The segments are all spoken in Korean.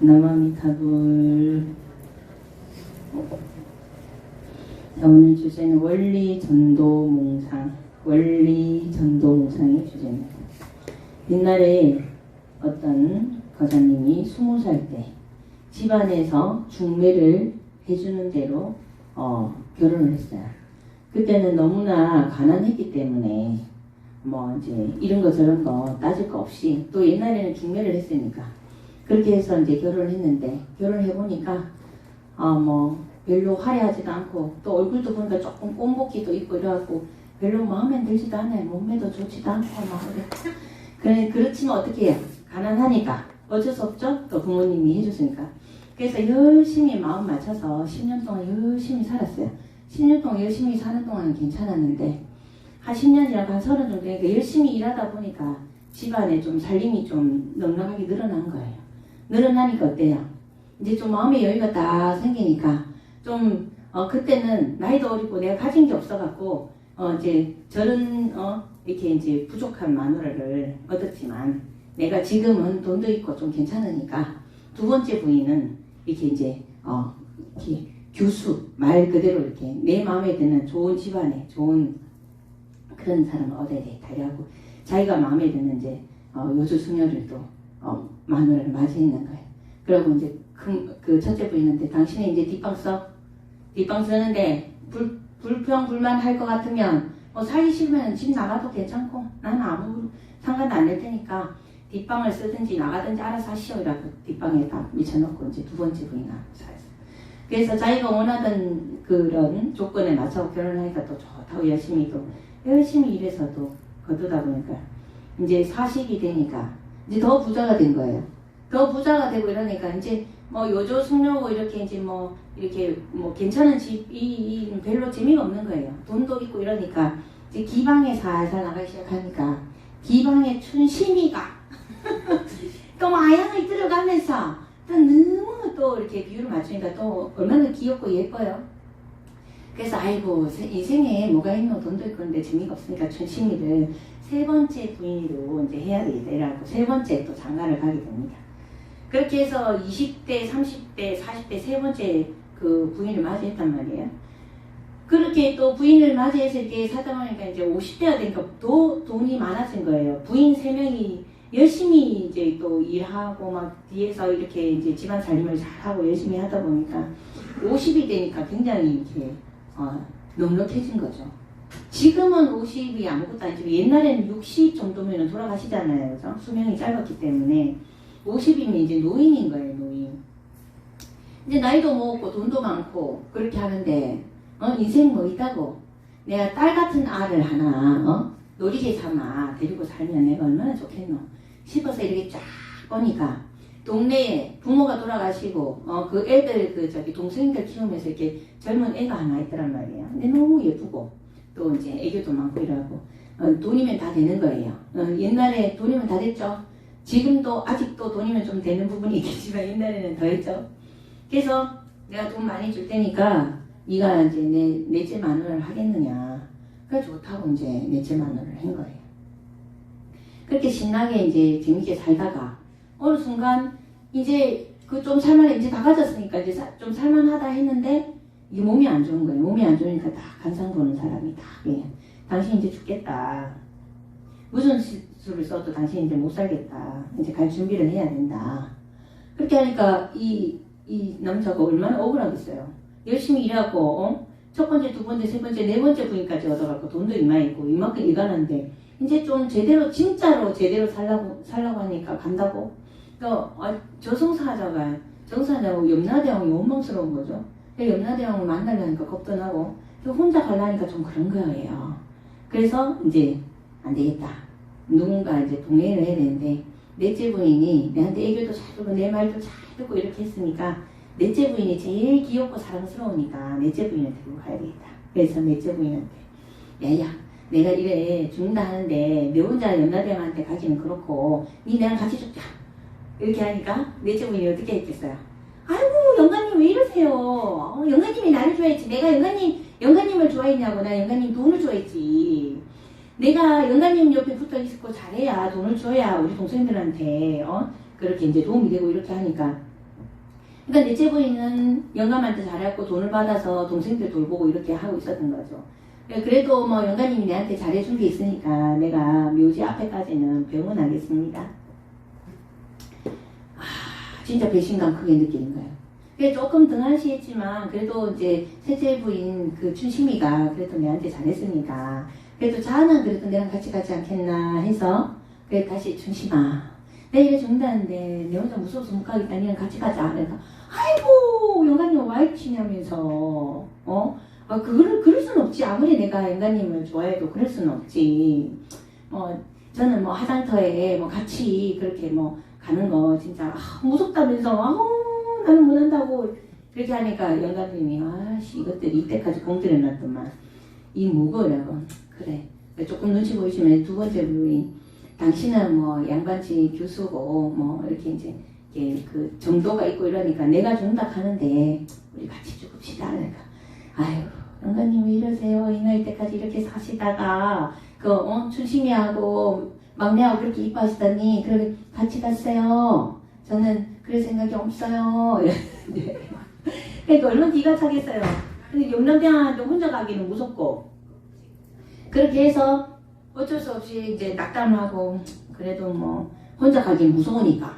나마미타불. 자, 오늘 주제는 원리전도몽상. 원리전도몽상이 주제입니다. 옛날에 어떤 거자님이 20살 때 집안에서 중매를 해주는 대로 결혼을 했어요. 그때는 너무나 가난했기 때문에 뭐 이제 이런 거 저런 거 따질 거 없이, 또 옛날에는 중매를 했으니까 그렇게 해서 이제 결혼을 했는데, 결혼을 해보니까 뭐 별로 화려하지도 않고, 또 얼굴도 보니까 조금 꼰복기도 있고 이래갖고 별로 마음에 들지도 않아요. 몸매도 좋지도 않고 막 그래. 그렇지만 어떻게 해요? 가난하니까 어쩔 수 없죠. 또 부모님이 해줬으니까. 그래서 열심히 마음 맞춰서 10년 동안 열심히 살았어요. 10년 동안 열심히 사는 동안은 괜찮았는데, 한 10년 지나고 한 30 정도 되니까 열심히 일하다 보니까 집안에 좀 살림이 좀 넉넉하게 늘어난 거예요. 늘어나니까 어때요? 이제 좀 마음의 여유가 딱 생기니까 좀 그때는 나이도 어리고 내가 가진 게 없어갖고 이제 저런 이렇게 이제 부족한 마누라를 얻었지만, 내가 지금은 돈도 있고 좀 괜찮으니까 두 번째 부인은 이렇게 이제 이렇게 교수, 말 그대로 이렇게 내 마음에 드는 좋은 집안에 좋은 그런 사람을 얻어야 되겠다고 자기가 마음에 드는 이제 요주 수녀를 또 마누라를 맞이했는 거예요. 그러고 이제 그 첫째 부인한테, 당신이 이제 뒷방 쓰는데 불평불만 할 것 같으면 살기 싫으면 집 나가도 괜찮고 나는 아무 상관도 안 낼 테니까 뒷방을 쓰든지 나가든지 알아서 하시오 이라고 뒷방에 다 미쳐놓고 이제 두 번째 부인하고 살았어요. 그래서 자기가 원하던 그런 조건에 맞춰 결혼하니까 또 좋다고 열심히 일해서도 거두다 보니까 이제 40이 되니까 이제 더 부자가 된 거예요. 더 부자가 되고 이러니까 이제 뭐 요조 숙녀고 이렇게 이제 이렇게 괜찮은 집이 별로 재미가 없는 거예요. 돈도 있고 이러니까 이제 기방에 살살 나가기 시작하니까 기방의 춘심이가 또 마양을 들어가면서 또 너무 또 이렇게 비율을 맞추니까 또 얼마나 귀엽고 예뻐요. 그래서 아이고 인생에 뭐가 있노, 돈도 있고 그런데 재미가 없으니까 춘심이를 세 번째 부인으로 이제 해야 되겠다 이래갖고 세 번째 또 장가를 가게 됩니다. 그렇게 해서 20대, 30대, 40대 세 번째 그 부인을 맞이했단 말이에요. 그렇게 또 부인을 맞이해서 이렇게 사다 보니까 이제 50대가 되니까 더 돈이 많아진 거예요. 부인 3명이 열심히 이제 또 일하고 막 뒤에서 이렇게 이제 집안 살림을 잘하고 열심히 하다 보니까 50이 되니까 굉장히 이렇게 넉넉해진 거죠. 지금은 50이 아무것도 아니지만 옛날에는 60 정도면 돌아가시잖아요. 그죠? 수명이 짧았기 때문에 50이면 이제 노인인 거예요, 노인. 이제 나이도 먹고 돈도 많고 그렇게 하는데 인생 뭐 있다고, 내가 딸 같은 아를 하나 놀이개 삼아 데리고 살면 내가 얼마나 좋겠노 싶어서 이렇게 쫙 보니까 동네에 부모가 돌아가시고 그 애들 동생들 키우면서 이렇게 젊은 애가 하나 있더란 말이에요. 근데 너무 예쁘고 또 이제 애교도 많고 이러고 돈이면 다 되는 거예요. 옛날에 돈이면 다 됐죠. 지금도 아직도 돈이면 좀 되는 부분이 있겠지만 옛날에는 더 했죠. 그래서 내가 돈 많이 줄 테니까 네가 이제 넷째 마누라를 하겠느냐. 그래 좋다고 이제 넷째 마누라를 한 거예요. 그렇게 신나게 이제 재밌게 살다가 어느 순간 이제 그 좀 살만해, 이제 다 가졌으니까 이제 좀 살만하다 했는데 이게 몸이 안 좋은 거예요. 몸이 안 좋으니까 다 간상 보는 사람이 다 당신 이제 죽겠다. 무슨 수를 써도 당신 이제 못 살겠다. 이제 갈 준비를 해야 된다. 그렇게 하니까 이 남자가 얼마나 억울하겠어요. 열심히 일하고 첫 번째, 두 번째, 세 번째, 네 번째 부인까지 얻어갖고 돈도 이만있고 이만큼 일가는데 이제 좀 제대로 진짜로 제대로 살라고 하니까 간다고. 또 정사자가 염라대왕이 원망스러운 거죠. 염라대왕을 만나려니까 겁도 나고 혼자 가려니까 좀 그런 거예요. 그래서 이제 안 되겠다. 누군가 이제 동행을 해야 되는데 넷째 부인이 내한테 애교도 잘 듣고 내 말도 잘 듣고 이렇게 했으니까 넷째 부인이 제일 귀엽고 사랑스러우니까 넷째 부인을 데리고 가야 되겠다. 그래서 넷째 부인한테 야야 내가 이래 죽는다 하는데 내 혼자 염라대왕한테 가기는 그렇고 니 내랑 같이 죽자. 이렇게 하니까 넷째 부인이 어떻게 했겠어요? 아이고 영가님 왜 이러세요? 영가님이 나를 좋아했지. 내가 영가님을 좋아했냐고. 나 영가님 돈을 좋아했지. 내가 영가님 옆에 붙어 있고 잘해야 돈을 줘야 우리 동생들한테 그렇게 이제 도움이 되고 이렇게 하니까 그러니까 넷째 부인은 영감한테 잘해갖고 돈을 받아서 동생들 돌보고 이렇게 하고 있었던 거죠. 그래도 뭐 영감님이 내한테 잘해준 게 있으니까 내가 묘지 앞에까지는 병원하겠습니다. 진짜 배신감 크게 느끼는 거예요. 그게 조금 등한시했지만 그래도 이제 셋째 부인 그 춘심이가 그래도 내한테 잘했으니까 그래도 자는 그래도 내랑 같이 가지 않겠나 해서 그래 다시 춘심아 내가 이래 죽는다는데 내 혼자 무서워서 못 가겠다 니랑 같이 가자. 그래서 아이고 영감님 와 치냐면서 그럴 수는 없지. 아무리 내가 영감님을 좋아해도 그럴 수는 없지. 저는 뭐 화장터에 뭐 같이 그렇게 뭐 가는 거 진짜 무섭다면서 나는 못한다고 그렇게 하니까 영감님이 아씨 이것들이 이때까지 공들여놨더만 이 무거워라고. 그래 조금 눈치 보이시면 두 번째 부인 당신은 뭐 양반집 교수고 뭐 이렇게 이제 그 정도가 있고 이러니까 내가 죽는다 하는데 우리 같이 죽읍시다. 그러니까 아유 영감님 왜 이러세요? 이 나이 때까지 이렇게 사시다가 춘심이하고 막내하고 그렇게 이뻐하시더니 그렇게 같이 갔어요. 저는 그럴 생각이 없어요. 그러니까 얼마나 기가 차겠어요. 근데 영남대학도 혼자 가기는 무섭고 그렇게 해서 어쩔 수 없이 이제 낙담을 하고 그래도 뭐 혼자 가기 무서우니까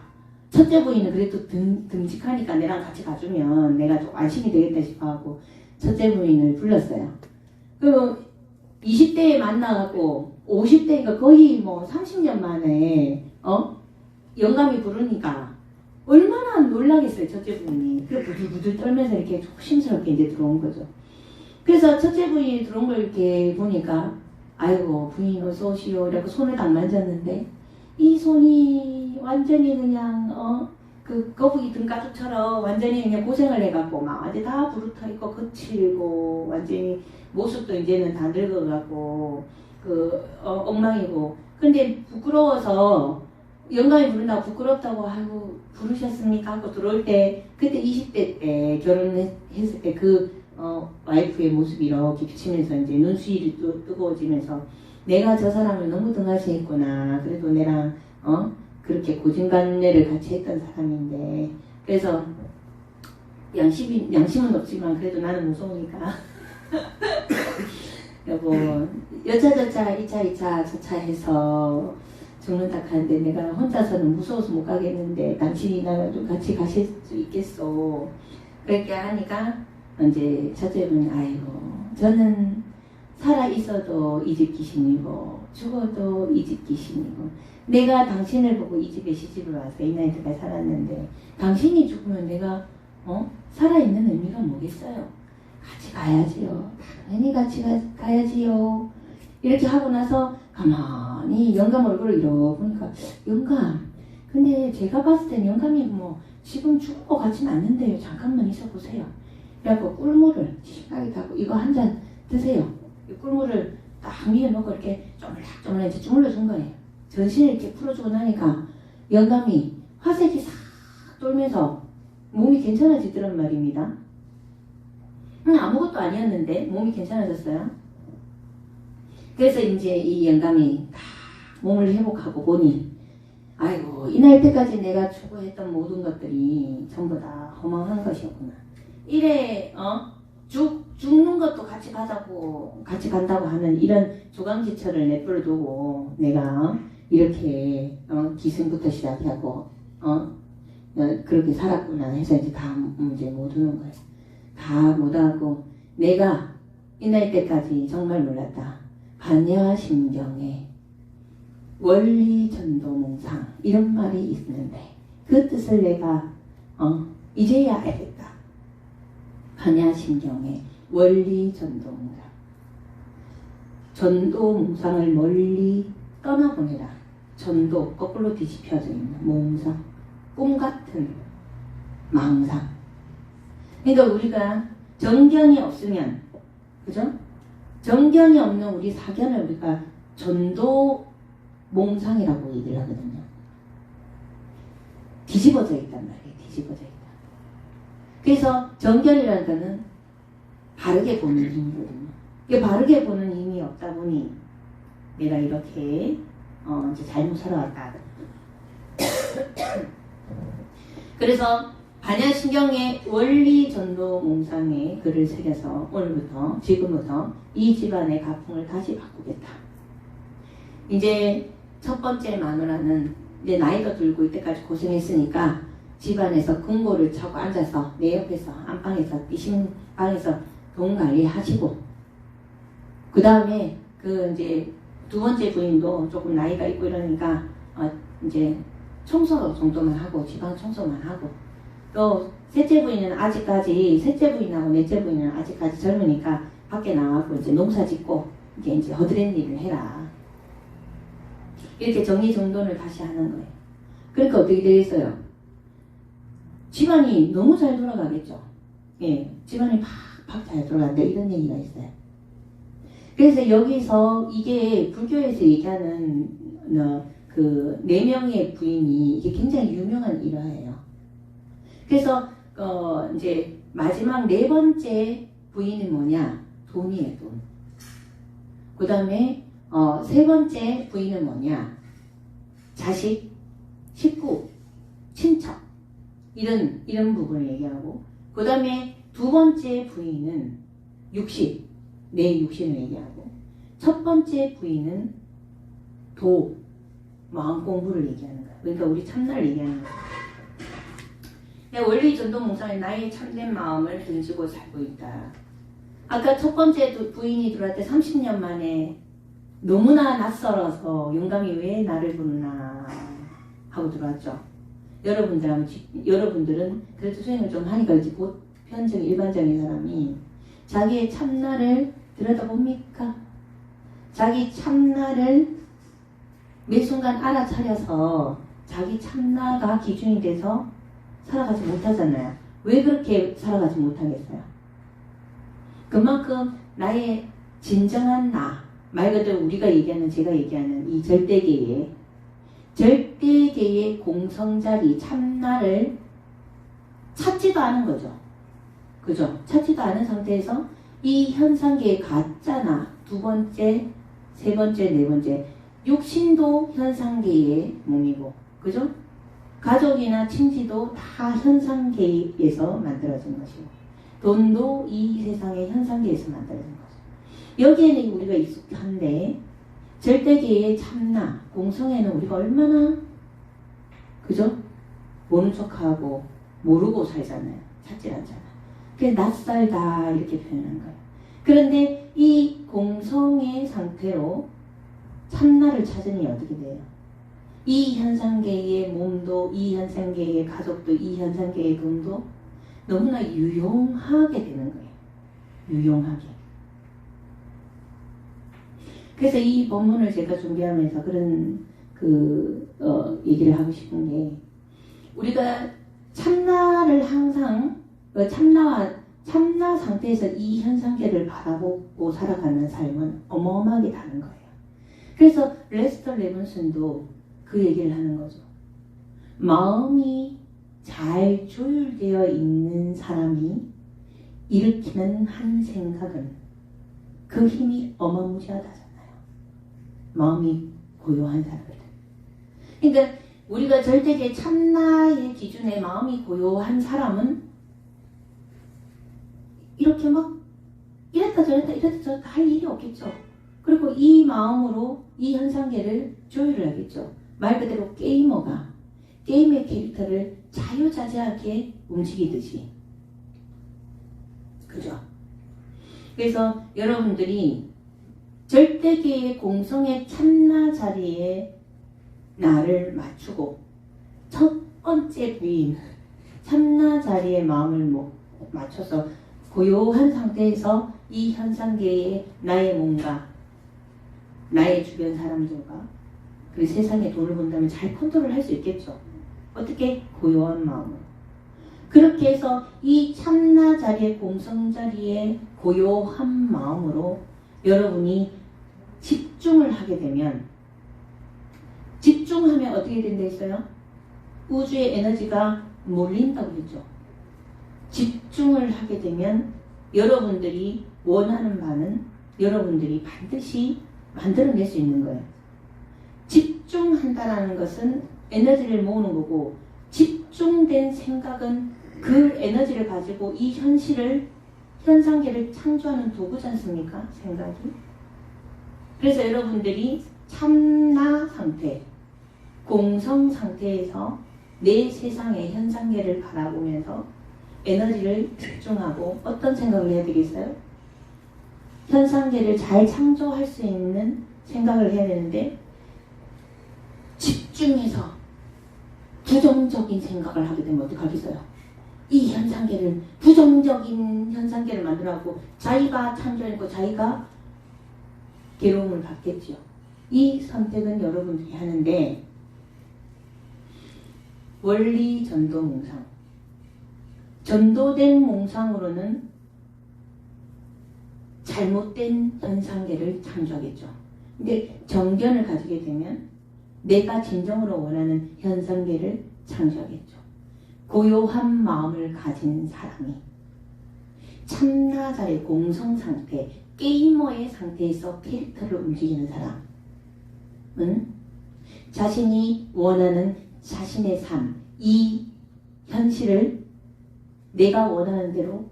첫째 부인은 그래도 듬직하니까 내랑 같이 가주면 내가 좀 안심이 되겠다 싶어하고 첫째 부인을 불렀어요. 그리고 20대에 만나갖고 50대니까 거의 뭐 30년 만에 영감이 부르니까 얼마나 놀라겠어요. 첫째 부인이 그 부들부들 떨면서 이렇게 조심스럽게 이제 들어온 거죠. 그래서 첫째 부인이 들어온 걸 이렇게 보니까 아이고 부인 어서 오시오 이라고 손을 딱 만졌는데 이 손이 완전히 그냥 그 거북이 등가죽처럼 완전히 그냥 고생을 해갖고 막 완전 다 부르터있고 거칠고 완전히 모습도 이제는 다 늙어갖고 엉망이고 근데 부끄러워서 영감이 부른다고 부끄럽다고 하고 부르셨습니까? 하고 들어올 때 그때 20대 때 결혼했을 때 그 와이프의 모습이 이렇게 비치면서 이제 눈수일이 뜨거워지면서 내가 저 사람을 너무 등하시했구나. 그래도 내랑 그렇게 고진관례를 같이 했던 사람인데 그래서 양심은 없지만 그래도 나는 무서우니까 여보 여차저차 이차 저차 해서 죽는다 하는데 내가 혼자서는 무서워서 못 가겠는데 당신이 나랑 좀 같이 가실 수 있겠어. 그렇게 하니까 이제 첫째는 아이고 저는 살아 있어도 이 집 귀신이고 죽어도 이 집 귀신이고 내가 당신을 보고 이 집에 시집을 와서 이 나이 때까지 살았는데 당신이 죽으면 내가 살아있는 의미가 뭐겠어요? 같이 가야지요. 당연히 같이 가야지요. 이렇게 하고 나서 가만히 영감 얼굴을 잃어보니까 영감 근데 제가 봤을 땐 영감이 뭐 지금 죽은 것 같진 않는데요. 잠깐만 있어보세요. 그래갖고 꿀물을 심하게 타고 이거 한 잔 드세요. 이 꿀물을 딱 위에 놓고 이렇게 쪼물락쪼물락 이제 주물러 준 거예요. 전신을 이렇게 풀어주고 나니까 영감이 화색이 싹 돌면서 몸이 괜찮아지더란 말입니다. 아무것도 아니었는데 몸이 괜찮아졌어요. 그래서 이제 이 영감이 딱 몸을 회복하고 보니 아이고 이 나이 때까지 내가 추구했던 모든 것들이 전부 다 허망한 것이었구나. 이래 죽는 것도 같이 가자고 같이 간다고 하는 이런 조강지처를 내버려 두고 내가 이렇게 기승부터 시작하고 그렇게 살았구나 해서 이제 다 이제 못 오는 거예요. 다 못하고 내가 이 나이 때까지 정말 몰랐다. 반야심경에 원리전도몽상 이런 말이 있는데 그 뜻을 내가 이제야 알겠다. 반야심경에 원리전도몽상 전도몽상을 멀리 떠나보내라. 전도 거꾸로 뒤집혀져 있는 몽상 꿈같은 망상. 그러니까 우리가 정견이 없으면 그죠? 정견이 없는 우리 사견을 우리가 전도 몽상이라고 얘기를 하거든요. 뒤집어져 있단 말이에요. 뒤집어져 있다. 그래서 정견이라는 거는 바르게 보는 힘이거든요. 이게 바르게 보는 힘이 없다 보니 내가 이렇게 이제 잘못 살아왔다. 그래서 반야신경의 원리 전도 몽상에 글을 새겨서 오늘부터 지금부터 이 집안의 가풍을 다시 바꾸겠다. 이제 첫 번째 마누라는 이제 나이가 들고 이때까지 고생했으니까 집안에서 금고를 차고 앉아서 내 옆에서 안방에서 이신방에서 돈 관리하시고, 그 다음에 그 이제 두 번째 부인도 조금 나이가 있고 이러니까 이제 청소 정도만 하고 집안 청소만 하고, 또 셋째 부인은 아직까지, 셋째 부인하고 넷째 부인은 아직까지 젊으니까 밖에 나가고 이제 농사 짓고 이제 허드렛 일을 해라. 이렇게 정리정돈을 다시 하는 거예요. 그러니까 어떻게 되겠어요? 집안이 너무 잘 돌아가겠죠. 예, 집안이 팍팍 잘 돌아간다 이런 얘기가 있어요. 그래서 여기서 이게 불교에서 얘기하는 그 4명의 부인이 이게 굉장히 유명한 일화예요. 그래서 이제 마지막 4번째 부인은 뭐냐? 돈이에요, 돈. 그 다음에 3번째 부인은 뭐냐? 자식, 식구, 친척 이런 부분을 얘기하고, 그 다음에 2번째 부인은 육신, 내 육신을 얘기하고, 첫 번째 부인은 마음 공부를 얘기하는 거야. 그러니까 우리 참나를 얘기하는 거야. 원리 전도 몽상에 나의 참된 마음을 등지고 살고 있다. 아까 첫 번째 부인이 들어올 때 30년 만에 너무나 낯설어서 영감이 왜 나를 부르나 하고 들어왔죠. 여러분들은 그래도 수행을 좀 하니까 이제 보편적 일반적인 사람이 자기의 참나를 들여다봅니까? 자기 참나를 매 순간 알아차려서 자기 참나가 기준이 돼서 살아가지 못하잖아요. 왜 그렇게 살아가지 못하겠어요? 그만큼 나의 진정한 나, 말 그대로 우리가 얘기하는, 제가 얘기하는 이 절대계의 공성자리 참나를 찾지도 않은 거죠. 그죠? 찾지도 않은 상태에서 이 현상계의 가짜나 2번째, 3번째, 4번째 육신도 현상계의 몸이고, 그죠? 가족이나 친지도 다 현상계에서 만들어진 것이고, 돈도 이 세상의 현상계에서 만들어진 것이고, 여기에는 우리가 익숙한데 절대계의 참나, 공성에는 우리가 얼마나, 그죠? 모른 척하고 모르고 살잖아요. 찾질 않잖아요. 그래서 낯설다 이렇게 표현한 거예요. 그런데 이 공성의 상태로 참나를 찾으니 어떻게 돼요? 이 현상계의 몸도, 이 현상계의 가족도, 이 현상계의 돈도 너무나 유용하게 되는 거예요. 유용하게. 그래서 이 본문을 제가 준비하면서 그런 얘기를 하고 싶은 게, 우리가 참나를 항상 참나 상태에서 이 현상계를 바라보고 살아가는 삶은 어마어마하게 다른 거예요. 그래서 레스터 레븐슨도 그 얘기를 하는 거죠. 마음이 잘 조율되어 있는 사람이 일으키는 한 생각은 그 힘이 어마무시하다잖아요. 마음이 고요한 사람들. 그러니까 우리가 절대계 참나의 기준에 마음이 고요한 사람은 이렇게 막 이랬다 저랬다 할 일이 없겠죠. 그리고 이 마음으로 이 현상계를 조율을 하겠죠. 말 그대로 게이머가 게임의 캐릭터를 자유자재하게 움직이듯이. 그죠? 그래서 여러분들이 절대계의 공성의 참나 자리에 나를 맞추고 첫 번째 부인 참나 자리에 마음을 맞춰서 고요한 상태에서 이 현상계의 나의 몸과 나의 주변 사람들과 그리고 세상에 돈을 본다면 잘 컨트롤 할 수 있겠죠. 어떻게? 고요한 마음으로. 그렇게 해서 이 참나 자리의 공성 자리에 고요한 마음으로 여러분이 집중을 하게 되면, 집중하면 어떻게 된다 했어요? 우주의 에너지가 몰린다고 했죠. 집중을 하게 되면 여러분들이 원하는 바는 여러분들이 반드시 만들어낼 수 있는 거예요. 집중한다라는 것은 에너지를 모으는 거고, 집중된 생각은 그 에너지를 가지고 이 현실을, 현상계를 창조하는 도구지 않습니까? 생각이. 그래서 여러분들이 참나 상태, 공성 상태에서 내 세상의 현상계를 바라보면서 에너지를 집중하고 어떤 생각을 해야 되겠어요? 현상계를 잘 창조할 수 있는 생각을 해야 되는데, 집중해서 부정적인 생각을 하게 되면 어떡하겠어요? 이 현상계를, 부정적인 현상계를 만들어갖고 자기가 창조해놓고 자기가 괴로움을 받겠죠. 이 선택은 여러분들이 하는데, 원리 전도 몽상, 전도된 몽상으로는 잘못된 현상계를 창조하겠죠. 근데 정견을 가지게 되면 내가 진정으로 원하는 현상계를 창조하겠죠. 고요한 마음을 가진 사람이 참나자의 공성 상태, 게이머의 상태에서 캐릭터를 움직이는 사람은 자신이 원하는 자신의 삶, 이 현실을 내가 원하는 대로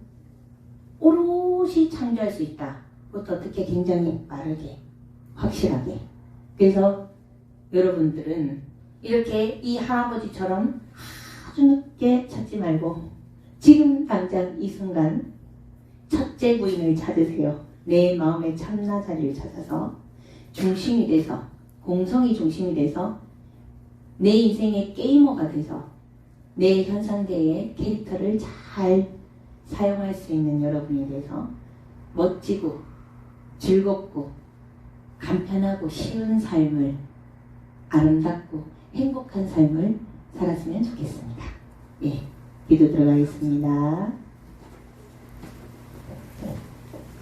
오롯이 창조할 수 있다. 그것도 어떻게 굉장히 빠르게, 확실하게. 그래서 여러분들은 이렇게 이 할아버지처럼 아주 늦게 찾지 말고 지금 당장 이 순간 첫째 부인을 찾으세요. 내 마음의 참나 자리를 찾아서 중심이 돼서, 공성이 중심이 돼서 내 인생의 게이머가 돼서 내 현상계의 캐릭터를 잘 사용할 수 있는 여러분이 돼서 멋지고 즐겁고 간편하고 쉬운 삶을, 아름답고 행복한 삶을 살았으면 좋겠습니다. 예, 기도 들어가겠습니다.